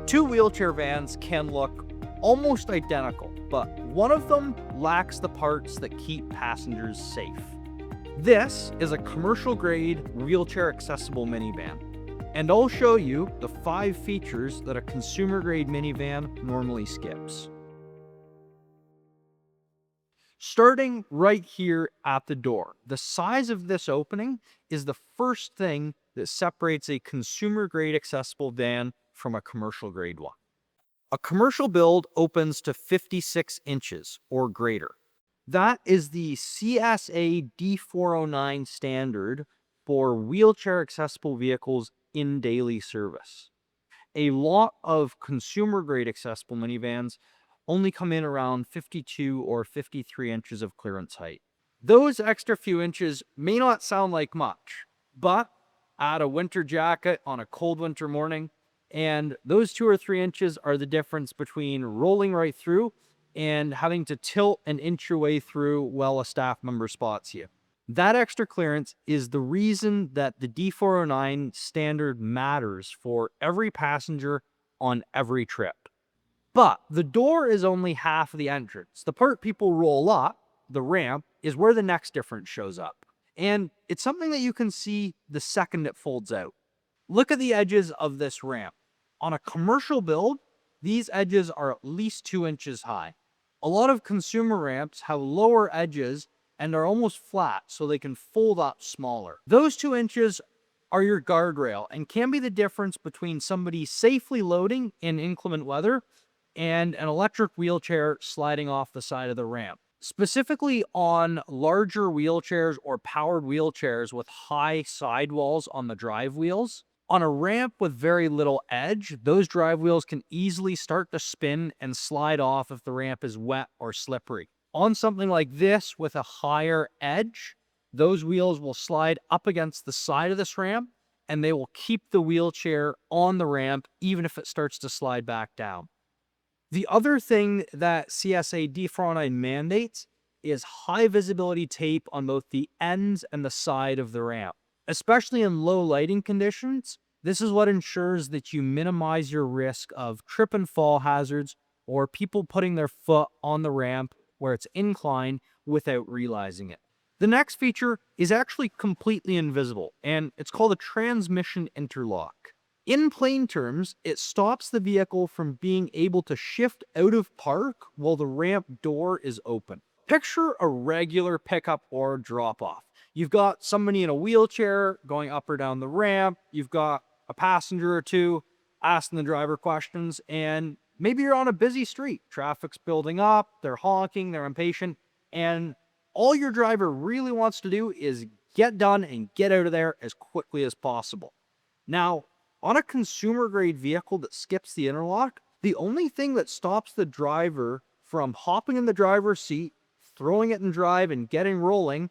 Two wheelchair vans can look almost identical, but one of them lacks the parts that keep passengers safe. This is a commercial-grade, wheelchair-accessible minivan, and I'll show you the 5 features that a consumer-grade minivan normally skips. Starting right here at the door, the size of this opening is the first thing that separates a consumer-grade accessible van from a commercial-grade one. A commercial build opens to 56 inches or greater. That is the CSA D409 standard for wheelchair accessible vehicles in daily service. A lot of consumer grade accessible minivans only come in around 52 or 53 inches of clearance height. Those extra few inches may not sound like much, but add a winter jacket on a cold winter morning, and those 2 or 3 inches are the difference between rolling right through and having to tilt and inch your way through while a staff member spots you. That extra clearance is the reason that the D409 standard matters for every passenger on every trip. But the door is only half of the entrance. The part people roll up, the ramp, is where the next difference shows up. And it's something that you can see the second it folds out. Look at the edges of this ramp. On a commercial build, these edges are at least 2 inches high. A lot of consumer ramps have lower edges and are almost flat so they can fold up smaller. Those 2 inches are your guardrail and can be the difference between somebody safely loading in inclement weather and an electric wheelchair sliding off the side of the ramp. Specifically on larger wheelchairs or powered wheelchairs with high sidewalls on the drive wheels, on a ramp with very little edge, those drive wheels can easily start to spin and slide off if the ramp is wet or slippery. On something like this with a higher edge, those wheels will slide up against the side of this ramp and they will keep the wheelchair on the ramp even if it starts to slide back down. The other thing that CSA D409 mandates is high visibility tape on both the ends and the side of the ramp. Especially in low lighting conditions, this is what ensures that you minimize your risk of trip and fall hazards or people putting their foot on the ramp where it's inclined without realizing it. The next feature is actually completely invisible, and it's called a transmission interlock. In plain terms, it stops the vehicle from being able to shift out of park while the ramp door is open. Picture a regular pickup or drop-off. You've got somebody in a wheelchair going up or down the ramp. You've got a passenger or two asking the driver questions, and maybe you're on a busy street. Traffic's building up, they're honking, they're impatient, and all your driver really wants to do is get done and get out of there as quickly as possible. Now, on a consumer-grade vehicle that skips the interlock, the only thing that stops the driver from hopping in the driver's seat, throwing it in drive, and getting rolling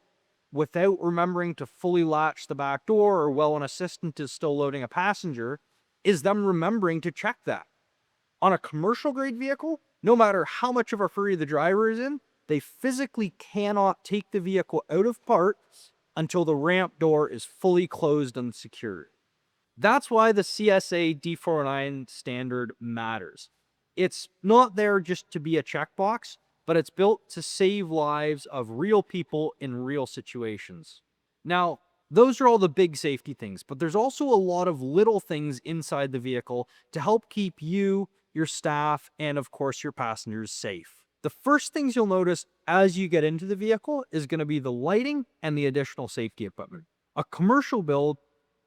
without remembering to fully latch the back door or while an assistant is still loading a passenger is them remembering to check that. On a commercial-grade vehicle, no matter how much of a hurry the driver is in, they physically cannot take the vehicle out of park until the ramp door is fully closed and secured. That's why the CSA D409 standard matters. It's not there just to be a checkbox, but it's built to save lives of real people in real situations. Now, those are all the big safety things, but there's also a lot of little things inside the vehicle to help keep you, your staff, and of course your passengers safe. The first things you'll notice as you get into the vehicle is going to be the lighting and the additional safety equipment. A commercial build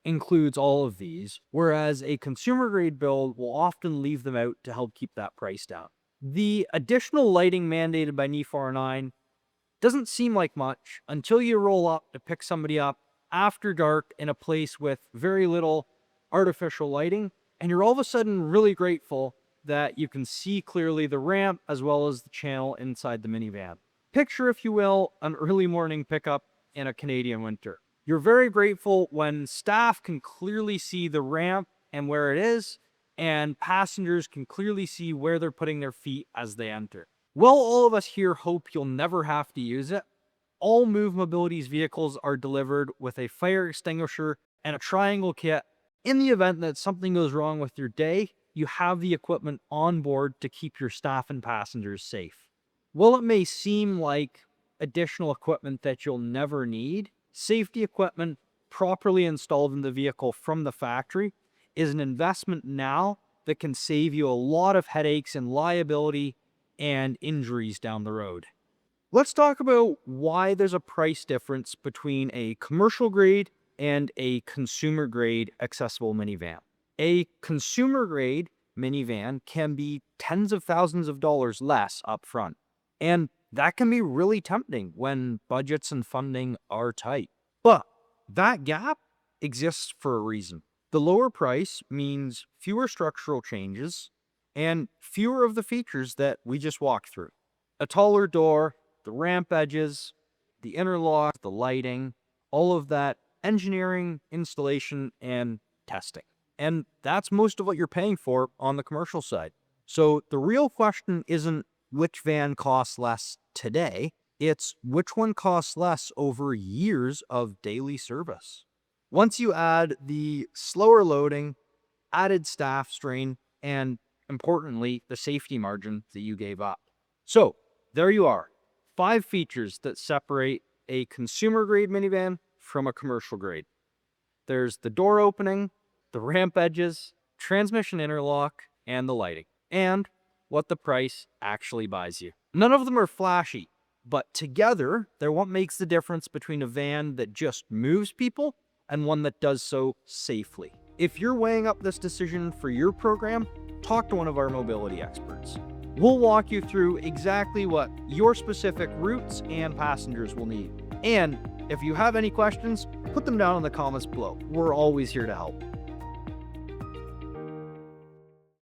includes all of these, whereas a consumer grade build will often leave them out to help keep that price down. The additional lighting mandated by D409 doesn't seem like much until you roll up to pick somebody up after dark in a place with very little artificial lighting, and you're all of a sudden really grateful that you can see clearly the ramp as well as the channel inside the minivan. Picture, if you will, an early morning pickup in a Canadian winter. You're very grateful when staff can clearly see the ramp and where it is, and passengers can clearly see where they're putting their feet as they enter. While all of us here hope you'll never have to use it, all Move Mobility's vehicles are delivered with a fire extinguisher and a triangle kit in the event that something goes wrong with your day you have the equipment on board to keep your staff and passengers safe. While it may seem like additional equipment that you'll never need, safety equipment properly installed in the vehicle from the factory is an investment now that can save you a lot of headaches and liability and injuries down the road. Let's talk about why there's a price difference between a commercial grade and a consumer grade accessible minivan. A consumer grade minivan can be tens of thousands of dollars less upfront, and that can be really tempting when budgets and funding are tight. But that gap exists for a reason. The lower price means fewer structural changes and fewer of the features that we just walked through. A taller door, the ramp edges, the interlock, the lighting, all of that engineering, installation, and testing. And that's most of what you're paying for on the commercial side. So the real question isn't which van costs less today, it's which one costs less over years of daily service. Once you add the slower loading, added staff strain, and importantly, the safety margin that you gave up. So there you are, 5 features that separate a consumer grade minivan from a commercial grade. There's the door opening, the ramp edges, transmission interlock, and the lighting, and what the price actually buys you. None of them are flashy, but together, they're what makes the difference between a van that just moves people and one that does so safely. If you're weighing up this decision for your program, talk to one of our mobility experts. We'll walk you through exactly what your specific routes and passengers will need. And if you have any questions, put them down in the comments below. We're always here to help.